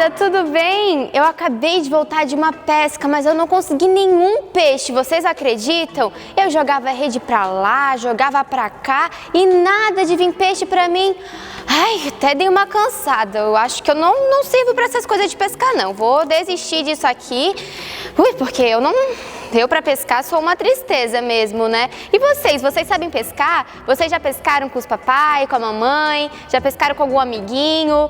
Moçada, tudo bem? Eu acabei de voltar de uma pesca, mas eu não consegui nenhum peixe, vocês acreditam? Eu jogava a rede pra lá, jogava pra cá e nada de vir peixe pra mim. Ai, até dei uma cansada, eu acho que eu não sirvo pra essas coisas de pescar não. Vou desistir disso aqui, porque eu pra pescar sou uma tristeza mesmo, né? E vocês sabem pescar? Vocês já pescaram com os papai, com a mamãe? Já pescaram com algum amiguinho?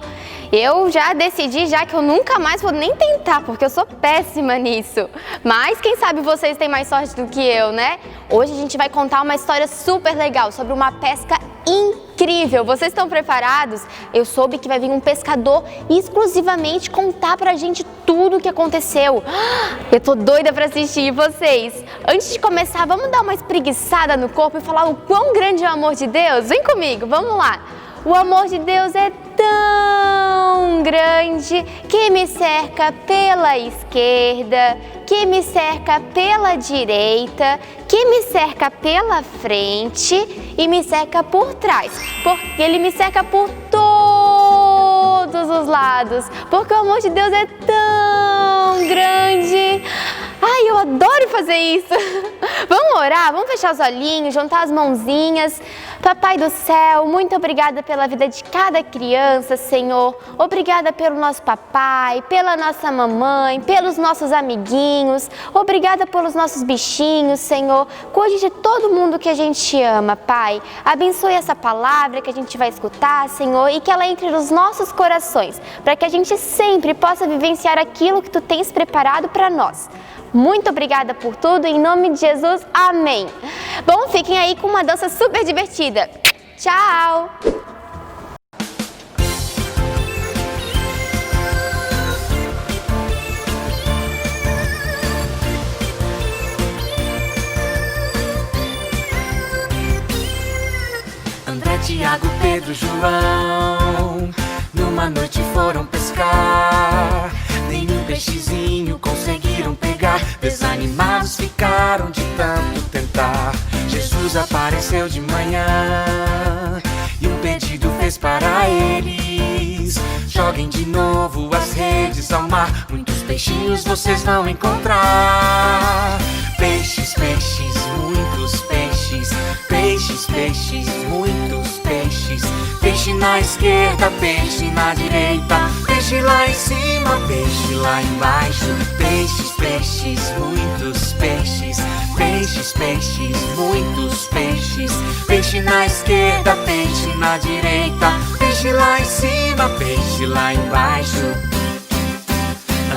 Eu já decidi que eu nunca mais vou nem tentar, porque eu sou péssima nisso. Mas quem sabe vocês têm mais sorte do que eu, né? Hoje a gente vai contar uma história super legal sobre uma pesca incrível. Vocês estão preparados? Eu soube que vai vir um pescador exclusivamente contar pra gente tudo o que aconteceu. Eu tô doida pra assistir, e vocês? Antes de começar, vamos dar uma espreguiçada no corpo e falar o quão grande é o amor de Deus? Vem comigo, vamos lá. O amor de Deus é tão grande que me cerca pela esquerda, que me cerca pela direita, que me cerca pela frente e me cerca por trás. Porque Ele me cerca por todos os lados, porque o amor de Deus é tão grande. Ai, eu adoro fazer isso. Vamos orar? Vamos fechar os olhinhos, juntar as mãozinhas. Papai do céu, muito obrigada pela vida de cada criança, Senhor. Obrigada pelo nosso papai, pela nossa mamãe, pelos nossos amiguinhos. Obrigada pelos nossos bichinhos, Senhor. Cuide de todo mundo que a gente ama, Pai. Abençoe essa palavra que a gente vai escutar, Senhor, e que ela entre nos nossos corações, para que a gente sempre possa vivenciar aquilo que Tu tens preparado para nós. Muito obrigada por tudo, em nome de Jesus, amém. Bom, fiquem aí com uma dança super divertida. Tchau! André, Tiago, Pedro, João, numa noite foram pescar. Nenhum peixezinho conseguiram pegar, desanimados ficaram de tanto tentar. Jesus apareceu de manhã e um pedido fez para eles: joguem de novo as redes ao mar, muitos peixinhos vocês vão encontrar. Peixes, peixes, muitos peixes, peixes, peixes, muitos peixes. Peixe na esquerda, peixe na direita, peixe lá em cima, peixe lá embaixo. Peixes, peixes, muitos peixes, peixes, peixes, muitos peixes. Peixe na esquerda, peixe na direita, peixe lá em cima, peixe lá embaixo.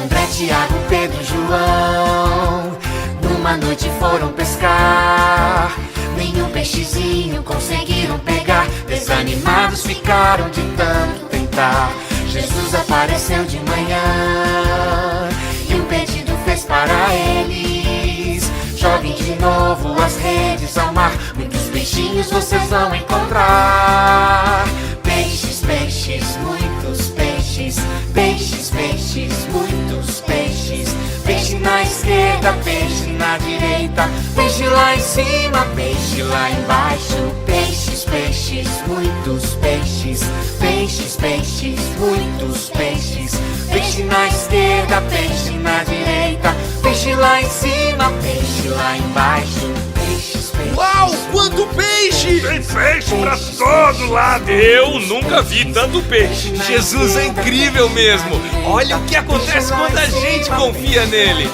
André, Tiago, Pedro, João, numa noite foram pescar. Nenhum peixezinho conseguiram pegar, desanimados ficaram de tanto tentar. Jesus apareceu de manhã e um pedido fez para eles: joguem de novo as redes ao mar, muitos peixinhos vocês vão encontrar. Peixes, peixes, muitos peixes, peixes, peixes, muitos peixes. Peixe na esquerda, peixe na direita, peixe lá em cima, peixe lá embaixo. Peixes, peixes, muitos peixes, peixes, peixes, muitos peixes. Peixe na esquerda, peixe na direita, peixe lá em cima, peixe lá embaixo. Peixes, peixes. Uau, quanto peixe! Tem peixe pra todo lado! Eu nunca vi tanto peixe. Jesus é incrível mesmo. Olha o que acontece quando a gente confia nele.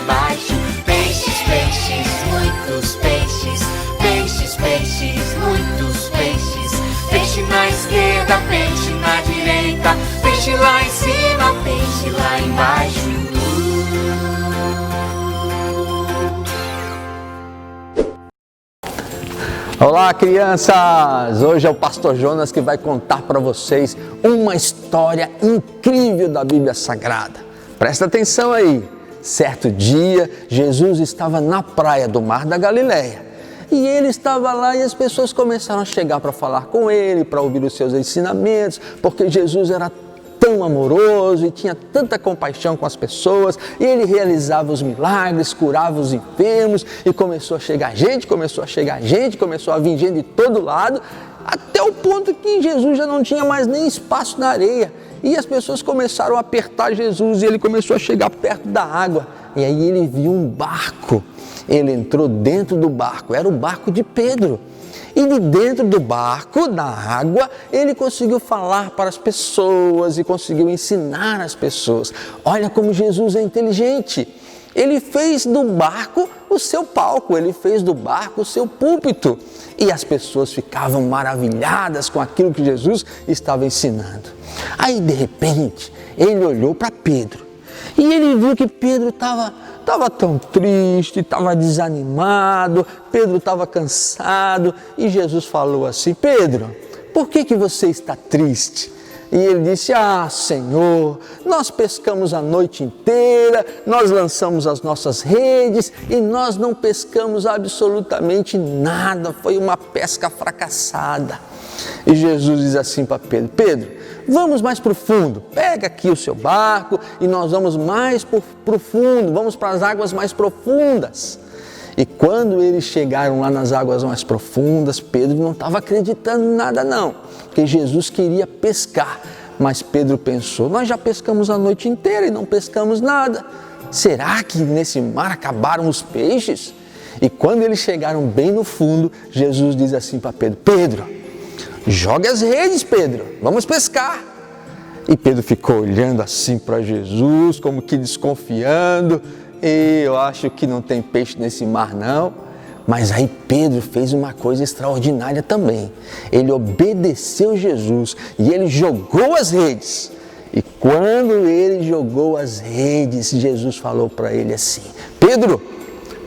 Peixes, peixes, muitos peixes, peixes, peixes, muitos peixes. Peixe na esquerda, peixe na direita, peixe lá em cima, peixe lá embaixo. Olá, crianças! Hoje é o Pastor Jonas que vai contar para vocês uma história incrível da Bíblia Sagrada. Presta atenção aí! Certo dia, Jesus estava na praia do Mar da Galileia e ele estava lá e as pessoas começaram a chegar para falar com ele, para ouvir os seus ensinamentos, porque Jesus era tão amoroso e tinha tanta compaixão com as pessoas, e ele realizava os milagres, curava os enfermos, e começou a chegar gente, começou a vir gente de todo lado, até o ponto que Jesus já não tinha mais nem espaço na areia. E as pessoas começaram a apertar Jesus e ele começou a chegar perto da água. E aí ele viu um barco. Ele entrou dentro do barco, era o barco de Pedro. E de dentro do barco, na água, ele conseguiu falar para as pessoas e conseguiu ensinar as pessoas. Olha como Jesus é inteligente. Ele fez do barco o seu palco, ele fez do barco o seu púlpito. E as pessoas ficavam maravilhadas com aquilo que Jesus estava ensinando. Aí, de repente, ele olhou para Pedro e ele viu que Pedro estava tão triste, estava desanimado, Pedro estava cansado. E Jesus falou assim: Pedro, por que você está triste? E ele disse: ah, Senhor, nós pescamos a noite inteira, nós lançamos as nossas redes e nós não pescamos absolutamente nada, foi uma pesca fracassada. E Jesus diz assim para Pedro: Pedro, vamos mais para o fundo, pega aqui o seu barco e nós vamos mais para o fundo, vamos para as águas mais profundas. E quando eles chegaram lá nas águas mais profundas, Pedro não estava acreditando em nada não, porque Jesus queria pescar. Mas Pedro pensou: nós já pescamos a noite inteira e não pescamos nada. Será que nesse mar acabaram os peixes? E quando eles chegaram bem no fundo, Jesus diz assim para Pedro: Pedro, jogue as redes, Pedro, vamos pescar. E Pedro ficou olhando assim para Jesus, como que desconfiando. Eu acho que não tem peixe nesse mar não. Mas aí Pedro fez uma coisa extraordinária também. Ele obedeceu Jesus e ele jogou as redes. E quando ele jogou as redes, Jesus falou para ele assim: Pedro,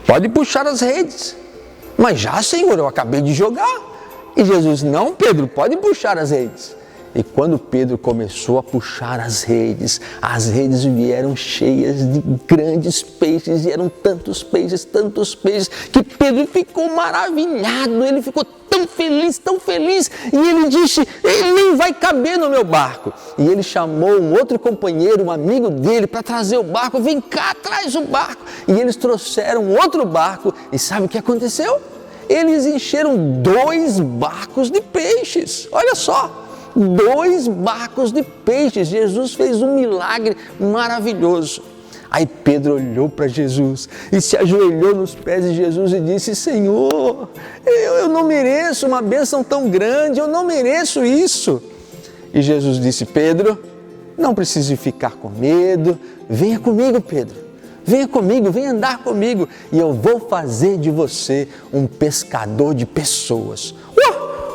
pode puxar as redes. Mas já, Senhor, eu acabei de jogar. E Jesus: não, Pedro, pode puxar as redes. E quando Pedro começou a puxar as redes vieram cheias de grandes peixes, e eram tantos peixes, que Pedro ficou maravilhado, ele ficou tão feliz, e ele disse: ele nem vai caber no meu barco. E ele chamou um outro companheiro, um amigo dele, para trazer o barco. Vem cá, traz o barco. E eles trouxeram outro barco, e sabe o que aconteceu? Eles encheram 2 barcos de peixes, olha só. 2 barcos de peixes. Jesus fez um milagre maravilhoso. Aí Pedro olhou para Jesus e se ajoelhou nos pés de Jesus e disse: Senhor, eu não mereço uma bênção tão grande, eu não mereço isso. E Jesus disse: Pedro, não precise ficar com medo, venha comigo, Pedro. Venha comigo, venha andar comigo e eu vou fazer de você um pescador de pessoas.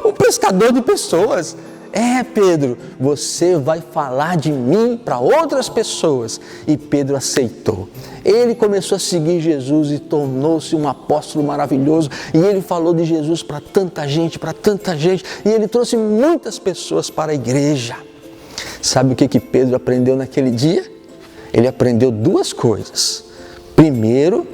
Um pescador de pessoas? É, Pedro, você vai falar de mim para outras pessoas. E Pedro aceitou. Ele começou a seguir Jesus e tornou-se um apóstolo maravilhoso. E ele falou de Jesus para tanta gente. E ele trouxe muitas pessoas para a igreja. Sabe o que Pedro aprendeu naquele dia? Ele aprendeu 2 coisas. Primeiro,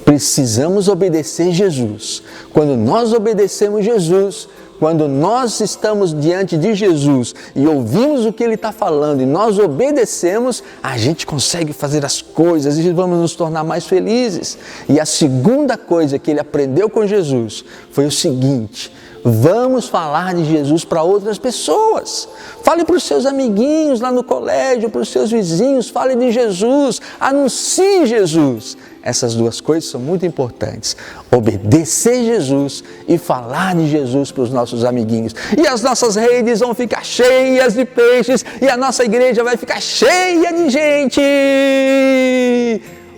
precisamos obedecer Jesus. Quando nós obedecemos Jesus, quando nós estamos diante de Jesus e ouvimos o que Ele está falando e nós obedecemos, a gente consegue fazer as coisas e vamos nos tornar mais felizes. E a segunda coisa que ele aprendeu com Jesus foi o seguinte: vamos falar de Jesus para outras pessoas. Fale para os seus amiguinhos lá no colégio, para os seus vizinhos, fale de Jesus, anuncie Jesus. Essas 2 coisas são muito importantes. Obedecer Jesus e falar de Jesus para os nossos amiguinhos. E as nossas redes vão ficar cheias de peixes e a nossa igreja vai ficar cheia de gente.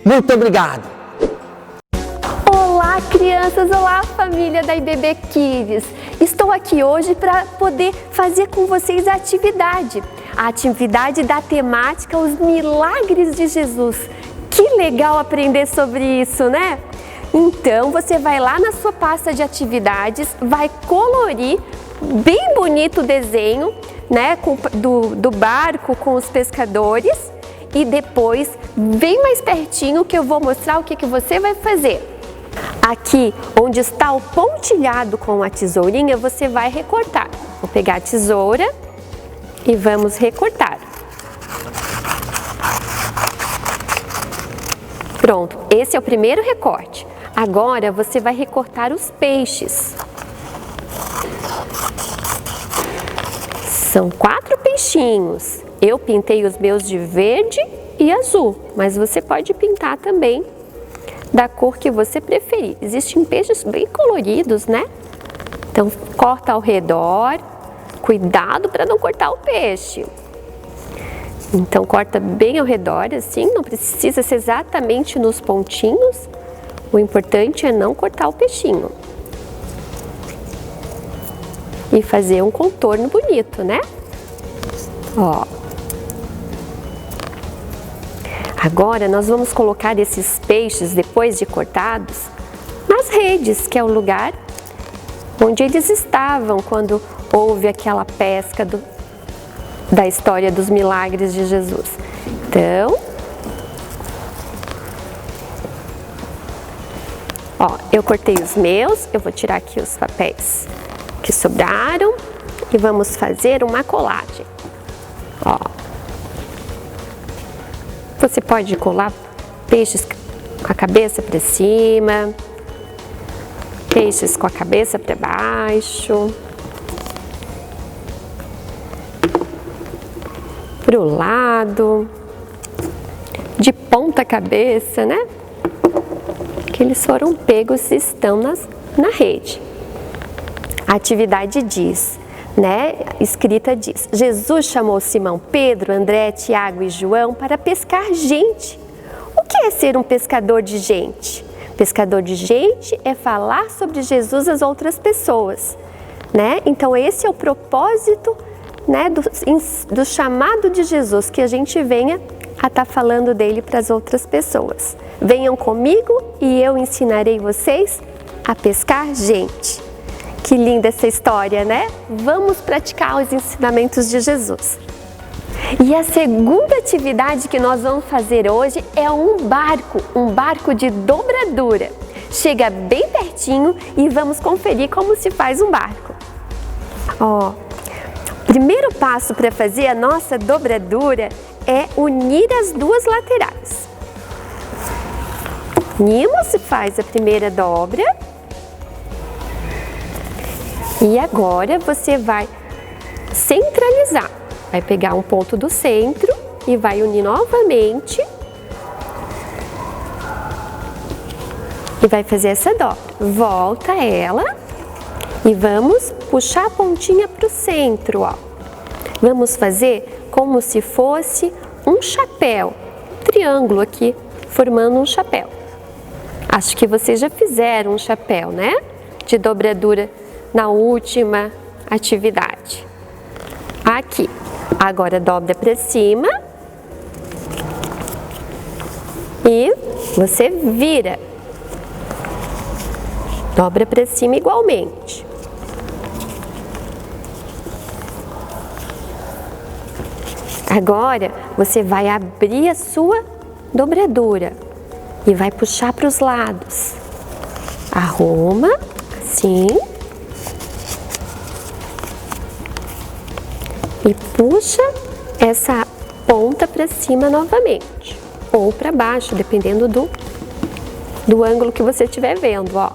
Muito obrigado. Olá, crianças! Olá, família da IBB Kids! Estou aqui hoje para poder fazer com vocês a atividade da temática Os Milagres de Jesus. Que legal aprender sobre isso, né? Então, você vai lá na sua pasta de atividades, vai colorir bem bonito o desenho, né, do barco com os pescadores, e depois vem mais pertinho que eu vou mostrar o que você vai fazer. Aqui, onde está o pontilhado com a tesourinha, você vai recortar. Vou pegar a tesoura e vamos recortar. Pronto, esse é o primeiro recorte. Agora você vai recortar os peixes. São 4 peixinhos. Eu pintei os meus de verde e azul, mas você pode pintar também da cor que você preferir. Existem peixes bem coloridos, né? Então, corta ao redor, cuidado para não cortar o peixe. Então, corta bem ao redor, assim, não precisa ser exatamente nos pontinhos. O importante é não cortar o peixinho. E fazer um contorno bonito, né? Ó. Agora, nós vamos colocar esses peixes, depois de cortados, nas redes, que é o lugar onde eles estavam quando houve aquela pesca da história dos milagres de Jesus. Então, ó, eu cortei os meus, eu vou tirar aqui os papéis que sobraram e vamos fazer uma colagem. Ó, você pode colar peixes com a cabeça para cima, peixes com a cabeça para baixo, para o lado, de ponta cabeça, né? Que eles foram pegos e estão na rede. A atividade diz, né? Escrita diz: Jesus chamou Simão, Pedro, André, Tiago e João para pescar gente. O que é ser um pescador de gente? Pescador de gente é falar sobre Jesus às outras pessoas, né? Então esse é o propósito, né, do chamado de Jesus, que a gente venha a estar falando dele para as outras pessoas. Venham comigo e eu ensinarei vocês a pescar gente. Que linda essa história, né? Vamos praticar os ensinamentos de Jesus. E a segunda atividade que nós vamos fazer hoje é um barco de dobradura. Chega bem pertinho e vamos conferir como se faz um barco. Ó, primeiro passo para fazer a nossa dobradura é unir as duas laterais. Unimos e faz a primeira dobra. E agora você vai centralizar. Vai pegar um ponto do centro e vai unir novamente. E vai fazer essa dobra. Volta ela e vamos puxar a pontinha para o centro, ó. Vamos fazer como se fosse um chapéu. Um triângulo aqui, formando um chapéu. Acho que vocês já fizeram um chapéu, né? De dobradura na última atividade. Aqui. Agora dobra para cima e você vira. Dobra para cima igualmente. Agora você vai abrir a sua dobradura e vai puxar para os lados. Arruma, assim. E puxa essa ponta para cima novamente, ou para baixo, dependendo do ângulo que você estiver vendo, ó,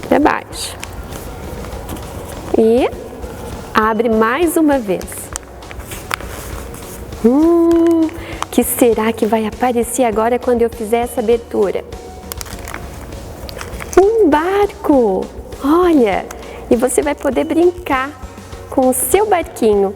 para baixo. E abre mais uma vez. Que será que vai aparecer agora quando eu fizer essa abertura? Um barco! Olha! E você vai poder brincar com o seu barquinho.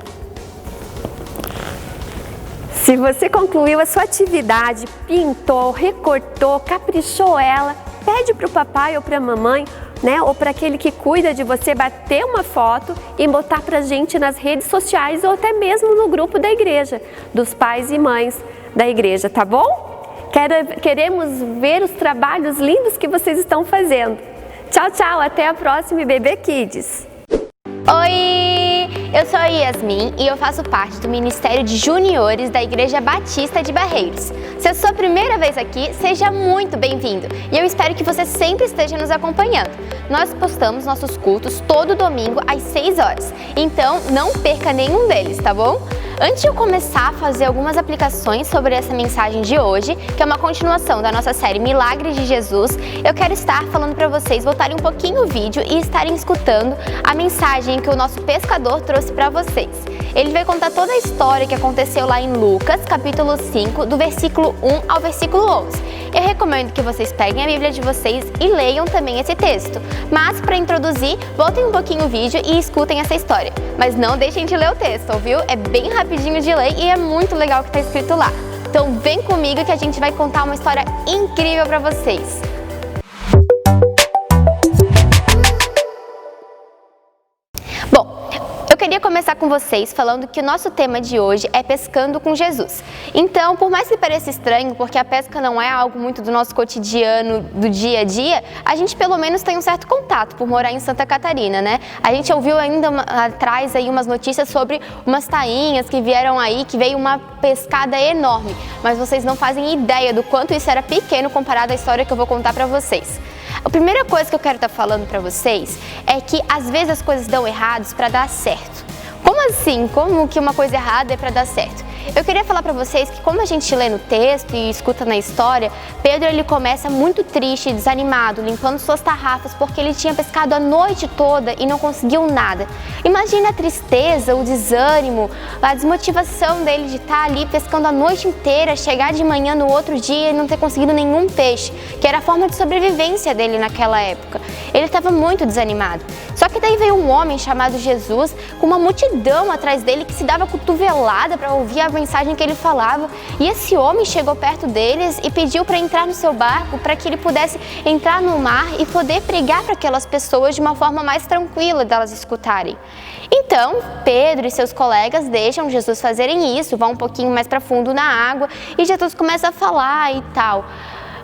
Se você concluiu a sua atividade, pintou, recortou, caprichou ela, pede para o papai ou para a mamãe, né, ou para aquele que cuida de você, bater uma foto e botar para a gente nas redes sociais ou até mesmo no grupo da igreja, dos pais e mães da igreja, tá bom? Queremos ver os trabalhos lindos que vocês estão fazendo. Tchau, tchau, até a próxima IBB Kids. Oi, eu sou a Yasmin e eu faço parte do Ministério de Juniores da Igreja Batista de Barreiros. Se é a sua primeira vez aqui, seja muito bem-vindo e eu espero que você sempre esteja nos acompanhando. Nós postamos nossos cultos todo domingo às 6 horas, então não perca nenhum deles, tá bom? Antes de eu começar a fazer algumas aplicações sobre essa mensagem de hoje, que é uma continuação da nossa série Milagres de Jesus, eu quero estar falando para vocês voltarem um pouquinho o vídeo e estarem escutando a mensagem que o nosso pescador trouxe para vocês. Ele vai contar toda a história que aconteceu lá em Lucas, capítulo 5, do versículo 1 ao versículo 11. Eu recomendo que vocês peguem a Bíblia de vocês e leiam também esse texto. Mas, para introduzir, voltem um pouquinho o vídeo e escutem essa história. Mas não deixem de ler o texto, ouviu? É bem rapidinho de ler e é muito legal o que está escrito lá. Então vem comigo que a gente vai contar uma história incrível para vocês. Eu queria começar com vocês falando que o nosso tema de hoje é pescando com Jesus. Então, por mais que pareça estranho, porque a pesca não é algo muito do nosso cotidiano, do dia a dia, a gente pelo menos tem um certo contato por morar em Santa Catarina, né? A gente ouviu ainda atrás aí umas notícias sobre umas tainhas que vieram aí, que veio uma pescada enorme, mas vocês não fazem ideia do quanto isso era pequeno comparado à história que eu vou contar pra vocês. A primeira coisa que eu quero estar falando pra vocês é que às vezes as coisas dão errados pra dar certo. Como assim? Como que uma coisa errada é pra dar certo? Eu queria falar pra vocês que como a gente lê no texto e escuta na história, Pedro ele começa muito triste, desanimado, limpando suas tarrafas porque ele tinha pescado a noite toda e não conseguiu nada. Imagina a tristeza, o desânimo, a desmotivação dele de estar ali pescando a noite inteira, chegar de manhã no outro dia e não ter conseguido nenhum peixe, que era a forma de sobrevivência dele naquela época. Ele estava muito desanimado. Só que daí veio um homem chamado Jesus com uma multidão atrás dele que se dava cotovelada para ouvir a mensagem que ele falava, e esse homem chegou perto deles e pediu para entrar no seu barco para que ele pudesse entrar no mar e poder pregar para aquelas pessoas de uma forma mais tranquila delas escutarem. Então, Pedro e seus colegas deixam Jesus fazerem isso, vão um pouquinho mais para fundo na água e Jesus começa a falar e tal.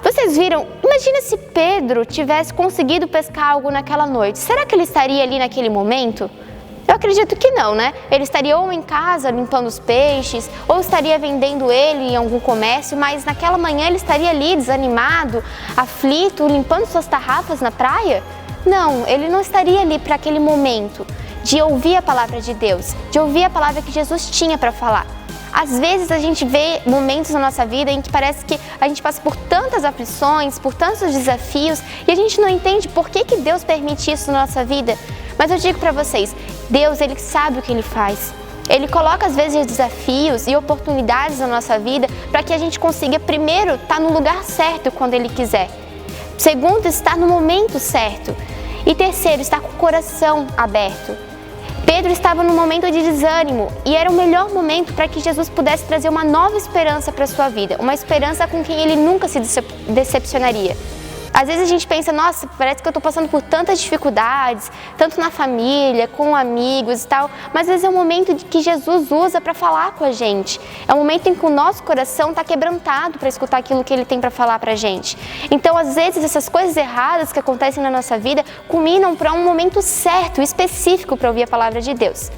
Vocês viram? Imagina se Pedro tivesse conseguido pescar algo naquela noite. Será que ele estaria ali naquele momento? Eu acredito que não, né? Ele estaria ou em casa limpando os peixes, ou estaria vendendo ele em algum comércio, mas naquela manhã ele estaria ali desanimado, aflito, limpando suas tarrafas na praia? Não, ele não estaria ali para aquele momento de ouvir a palavra de Deus, de ouvir a palavra que Jesus tinha para falar. Às vezes a gente vê momentos na nossa vida em que parece que a gente passa por tantas aflições, por tantos desafios e a gente não entende por que Deus permite isso na nossa vida. Mas eu digo para vocês, Deus, Ele sabe o que Ele faz. Ele coloca às vezes desafios e oportunidades na nossa vida para que a gente consiga, primeiro, estar no lugar certo quando Ele quiser. Segundo, estar no momento certo. E terceiro, estar com o coração aberto. Pedro estava num momento de desânimo e era o melhor momento para que Jesus pudesse trazer uma nova esperança para a sua vida, uma esperança com quem ele nunca se decepcionaria. Às vezes a gente pensa, nossa, parece que eu estou passando por tantas dificuldades, tanto na família, com amigos e tal, mas às vezes é um momento que Jesus usa para falar com a gente. É um momento em que o nosso coração está quebrantado para escutar aquilo que Ele tem para falar para a gente. Então, às vezes, essas coisas erradas que acontecem na nossa vida culminam para um momento certo, específico para ouvir a palavra de Deus.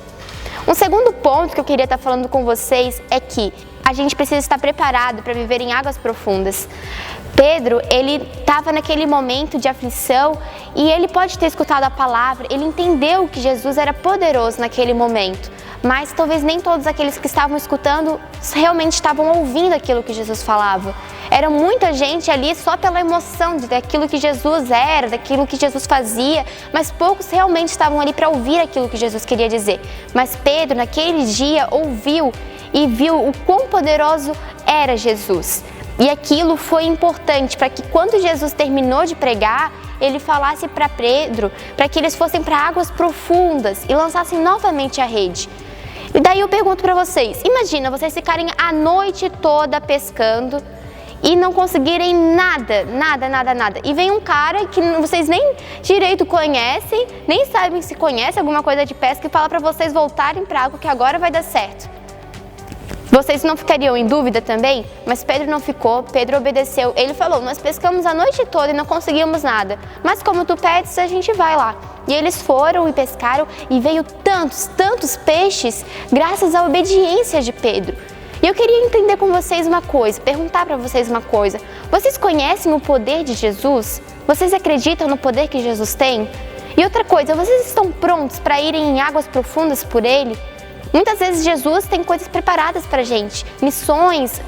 Um segundo ponto que eu queria estar falando com vocês é que a gente precisa estar preparado para viver em águas profundas. Pedro, ele estava naquele momento de aflição e ele pode ter escutado a palavra, ele entendeu que Jesus era poderoso naquele momento, mas talvez nem todos aqueles que estavam escutando realmente estavam ouvindo aquilo que Jesus falava. Era muita gente ali só pela emoção daquilo que Jesus era, daquilo que Jesus fazia, mas poucos realmente estavam ali para ouvir aquilo que Jesus queria dizer. Mas Pedro, naquele dia, ouviu e viu o quão poderoso era Jesus. E aquilo foi importante para que quando Jesus terminou de pregar, ele falasse para Pedro, para que eles fossem para águas profundas e lançassem novamente a rede. E daí eu pergunto para vocês, imagina vocês ficarem a noite toda pescando e não conseguirem nada. E vem um cara que vocês nem direito conhecem, nem sabem se conhece alguma coisa de pesca e fala para vocês voltarem para a água que agora vai dar certo. Vocês não ficariam em dúvida também? Mas Pedro não ficou, Pedro obedeceu. Ele falou, nós pescamos a noite toda e não conseguimos nada. Mas como tu pedes, a gente vai lá. E eles foram e pescaram e veio tantos peixes graças à obediência de Pedro. E eu queria entender com vocês uma coisa, perguntar para vocês uma coisa. Vocês conhecem o poder de Jesus? Vocês acreditam no poder que Jesus tem? E outra coisa, vocês estão prontos para irem em águas profundas por Ele? Muitas vezes Jesus tem coisas preparadas para a gente, missões,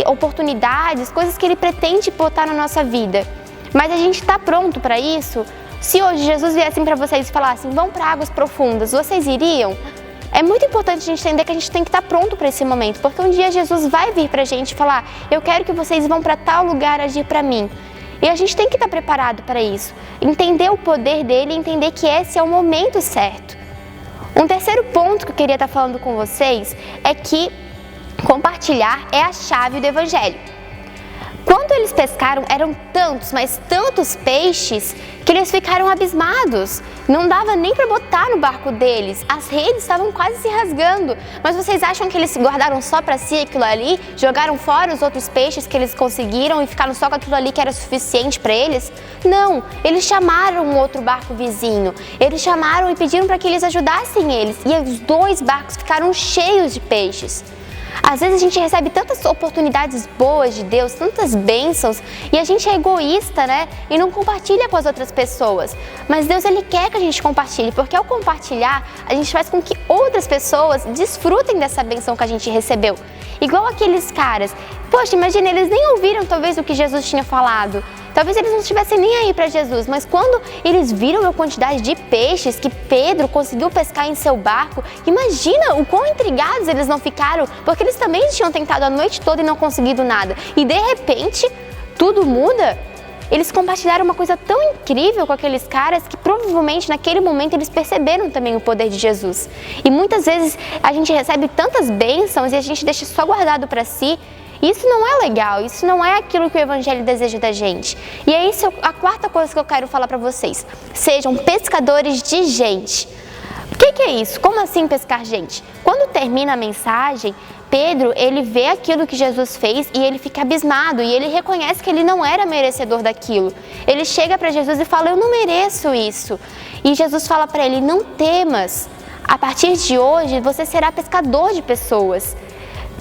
oportunidades, coisas que Ele pretende botar na nossa vida. Mas a gente está pronto para isso? Se hoje Jesus viesse para vocês e falasse, vão para águas profundas, vocês iriam? É muito importante a gente entender que a gente tem que estar pronto para esse momento, porque um dia Jesus vai vir para a gente e falar: eu quero que vocês vão para tal lugar agir para mim. E a gente tem que estar preparado para isso, entender o poder dele e entender que esse é o momento certo. Um terceiro ponto que eu queria estar falando com vocês é que compartilhar é a chave do Evangelho. Quando eles pescaram, eram tantos, mas tantos peixes, que eles ficaram abismados. Não dava nem para botar no barco deles. As redes estavam quase se rasgando. Mas vocês acham que eles guardaram só para si aquilo ali? Jogaram fora os outros peixes que eles conseguiram e ficaram só com aquilo ali que era suficiente para eles? Não, eles chamaram um outro barco vizinho. Eles chamaram e pediram para que eles ajudassem eles. E os 2 barcos ficaram cheios de peixes. Às vezes a gente recebe tantas oportunidades boas de Deus, tantas bênçãos, e a gente é egoísta, né? E não compartilha com as outras pessoas. Mas Deus, Ele quer que a gente compartilhe, porque ao compartilhar, a gente faz com que outras pessoas desfrutem dessa bênção que a gente recebeu. Igual aqueles caras. Poxa, imagina, eles nem ouviram talvez o que Jesus tinha falado. Talvez eles não estivessem nem aí para Jesus, mas quando eles viram a quantidade de peixes que Pedro conseguiu pescar em seu barco, imagina o quão intrigados eles não ficaram, porque eles também tinham tentado a noite toda e não conseguido nada. E de repente, tudo muda. Eles compartilharam uma coisa tão incrível com aqueles caras que provavelmente naquele momento eles perceberam também o poder de Jesus. E muitas vezes a gente recebe tantas bênçãos e a gente deixa só guardado para si. Isso não é legal, isso não é aquilo que o Evangelho deseja da gente. E é isso a quarta coisa que eu quero falar para vocês. Sejam pescadores de gente. O que é isso? Como assim pescar gente? Quando termina a mensagem, Pedro, ele vê aquilo que Jesus fez e ele fica abismado e ele reconhece que ele não era merecedor daquilo. Ele chega para Jesus e fala: eu não mereço isso. E Jesus fala para ele: não temas, a partir de hoje você será pescador de pessoas.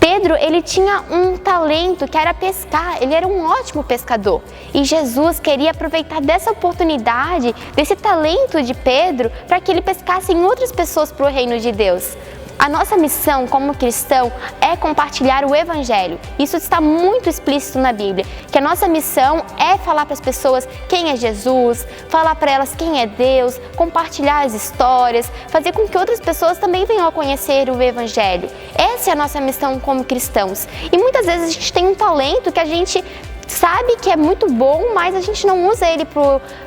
Pedro, ele tinha um talento que era pescar, ele era um ótimo pescador. E Jesus queria aproveitar dessa oportunidade, desse talento de Pedro, para que ele pescasse em outras pessoas para o reino de Deus. A nossa missão como cristão é compartilhar o Evangelho. Isso está muito explícito na Bíblia, que a nossa missão é falar para as pessoas quem é Jesus, falar para elas quem é Deus, compartilhar as histórias, fazer com que outras pessoas também venham a conhecer o Evangelho. Essa é a nossa missão como cristãos. E muitas vezes a gente tem um talento que a gente sabe que é muito bom, mas a gente não usa ele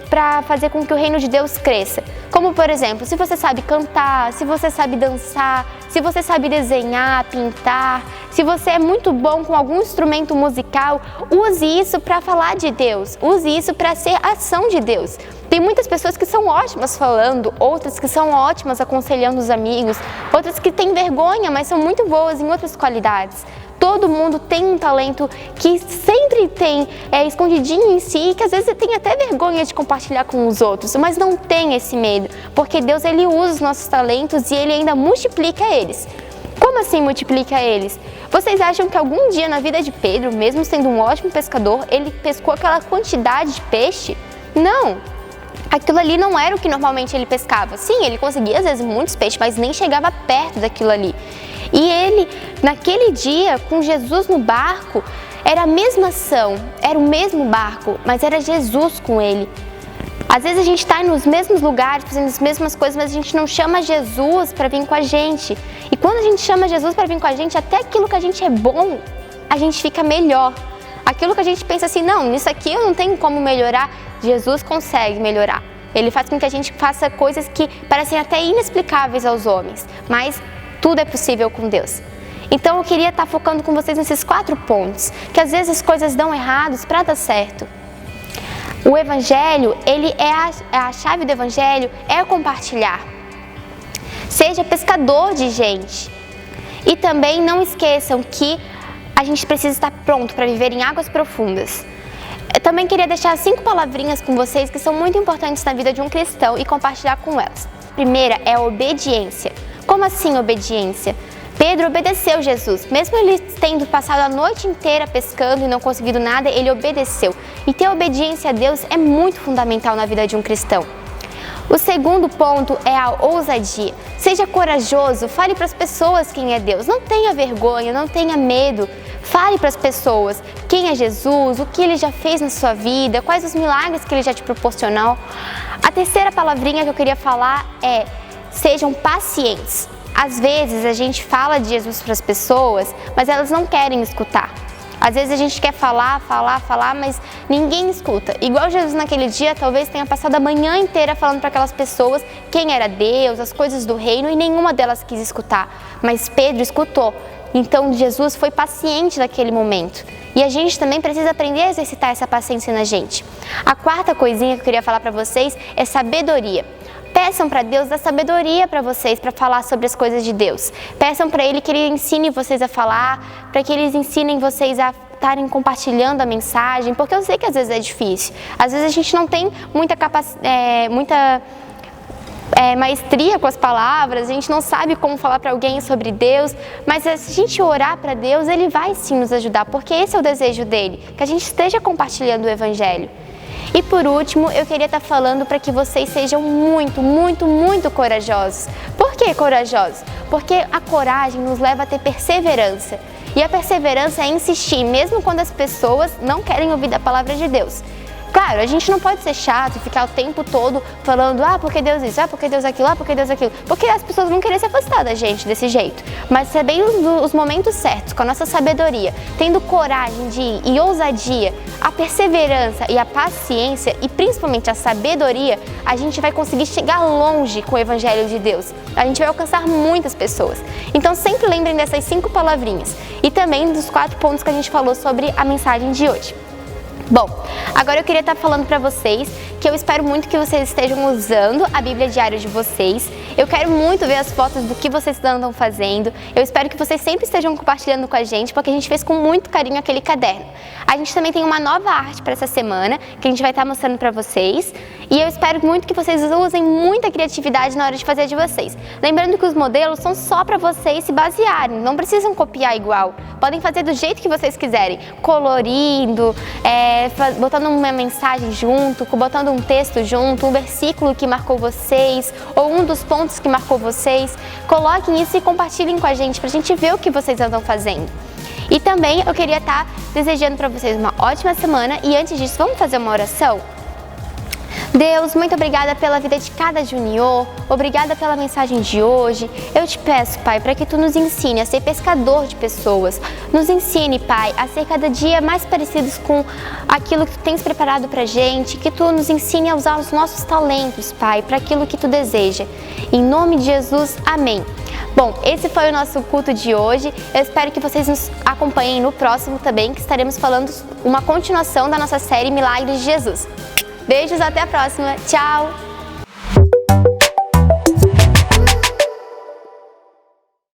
para fazer com que o reino de Deus cresça. Como, por exemplo, se você sabe cantar, se você sabe dançar, se você sabe desenhar, pintar, se você é muito bom com algum instrumento musical, use isso para falar de Deus, use isso para ser ação de Deus. Tem muitas pessoas que são ótimas falando, outras que são ótimas aconselhando os amigos, outras que têm vergonha, mas são muito boas em outras qualidades. Todo mundo tem um talento que sempre tem escondidinho em si, que às vezes tem até vergonha de compartilhar com os outros, mas não tem esse medo, porque Deus, Ele usa os nossos talentos e Ele ainda multiplica eles. Como assim multiplica eles? Vocês acham que algum dia na vida de Pedro, mesmo sendo um ótimo pescador, ele pescou aquela quantidade de peixe? Não! Aquilo ali não era o que normalmente ele pescava. Sim, ele conseguia às vezes muitos peixes, mas nem chegava perto daquilo ali. E ele, naquele dia, com Jesus no barco, era a mesma ação, era o mesmo barco, mas era Jesus com ele. Às vezes a gente está nos mesmos lugares, fazendo as mesmas coisas, mas a gente não chama Jesus para vir com a gente. E quando a gente chama Jesus para vir com a gente, até aquilo que a gente é bom, a gente fica melhor. Aquilo que a gente pensa assim, não, nisso aqui eu não tenho como melhorar, Jesus consegue melhorar. Ele faz com que a gente faça coisas que parecem até inexplicáveis aos homens, mas tudo é possível com Deus. Então eu queria estar focando com vocês nesses 4 pontos, que às vezes as coisas dão errados para dar certo. O Evangelho, ele a chave do Evangelho é compartilhar. Seja pescador de gente. E também não esqueçam que a gente precisa estar pronto para viver em águas profundas. Eu também queria deixar 5 palavrinhas com vocês que são muito importantes na vida de um cristão e compartilhar com elas. A primeira é a obediência. Como assim obediência? Pedro obedeceu Jesus. Mesmo ele tendo passado a noite inteira pescando e não conseguido nada, ele obedeceu. E ter obediência a Deus é muito fundamental na vida de um cristão. O segundo ponto é a ousadia. Seja corajoso, fale para as pessoas quem é Deus. Não tenha vergonha, não tenha medo. Fale para as pessoas quem é Jesus, o que Ele já fez na sua vida, quais os milagres que Ele já te proporcionou. A terceira palavrinha que eu queria falar é: sejam pacientes. Às vezes a gente fala de Jesus para as pessoas, mas elas não querem escutar. Às vezes a gente quer falar, mas ninguém escuta. Igual Jesus naquele dia talvez tenha passado a manhã inteira falando para aquelas pessoas quem era Deus, as coisas do reino, e nenhuma delas quis escutar. Mas Pedro escutou. Então Jesus foi paciente naquele momento. E a gente também precisa aprender a exercitar essa paciência na gente. A quarta coisinha que eu queria falar para vocês é sabedoria. Peçam para Deus dar sabedoria para vocês, para falar sobre as coisas de Deus. Peçam para Ele que Ele ensine vocês a falar, para que Eles ensinem vocês a estarem compartilhando a mensagem, porque eu sei que às vezes é difícil. Às vezes a gente não tem muita maestria com as palavras, a gente não sabe como falar para alguém sobre Deus, mas se a gente orar para Deus, Ele vai sim nos ajudar, porque esse é o desejo dEle, que a gente esteja compartilhando o Evangelho. E por último, eu queria estar falando para que vocês sejam muito corajosos. Por que corajosos? Porque a coragem nos leva a ter perseverança. E a perseverança é insistir, mesmo quando as pessoas não querem ouvir a palavra de Deus. Claro, a gente não pode ser chato e ficar o tempo todo falando porque Deus isso, porque Deus aquilo, porque Deus aquilo. Porque as pessoas vão querer se afastar da gente desse jeito. Mas sabendo os momentos certos, com a nossa sabedoria, tendo coragem de ir e ousadia, a perseverança e a paciência e principalmente a sabedoria, a gente vai conseguir chegar longe com o Evangelho de Deus. A gente vai alcançar muitas pessoas. Então sempre lembrem dessas 5 palavrinhas e também dos 4 pontos que a gente falou sobre a mensagem de hoje. Bom, agora eu queria estar falando para vocês que eu espero muito que vocês estejam usando a Bíblia diária de vocês. Eu quero muito ver as fotos do que vocês andam fazendo. Eu espero que vocês sempre estejam compartilhando com a gente, porque a gente fez com muito carinho aquele caderno. A gente também tem uma nova arte para essa semana, que a gente vai estar mostrando para vocês. E eu espero muito que vocês usem muita criatividade na hora de fazer de vocês. Lembrando que os modelos são só para vocês se basearem, não precisam copiar igual. Podem fazer do jeito que vocês quiserem, colorindo, botando uma mensagem junto, botando um texto junto, um versículo que marcou vocês, ou um dos pontos que marcou vocês. Coloquem isso e compartilhem com a gente, pra gente ver o que vocês andam fazendo. E também eu queria estar desejando para vocês uma ótima semana, e antes disso, vamos fazer uma oração? Deus, muito obrigada pela vida de cada junior, obrigada pela mensagem de hoje. Eu te peço, Pai, para que Tu nos ensine a ser pescador de pessoas. Nos ensine, Pai, a ser cada dia mais parecidos com aquilo que Tu tens preparado para a gente, que Tu nos ensine a usar os nossos talentos, Pai, para aquilo que Tu deseja. Em nome de Jesus, amém. Bom, esse foi o nosso culto de hoje. Eu espero que vocês nos acompanhem no próximo também, que estaremos falando uma continuação da nossa série Milagres de Jesus. Beijos, até a próxima. Tchau!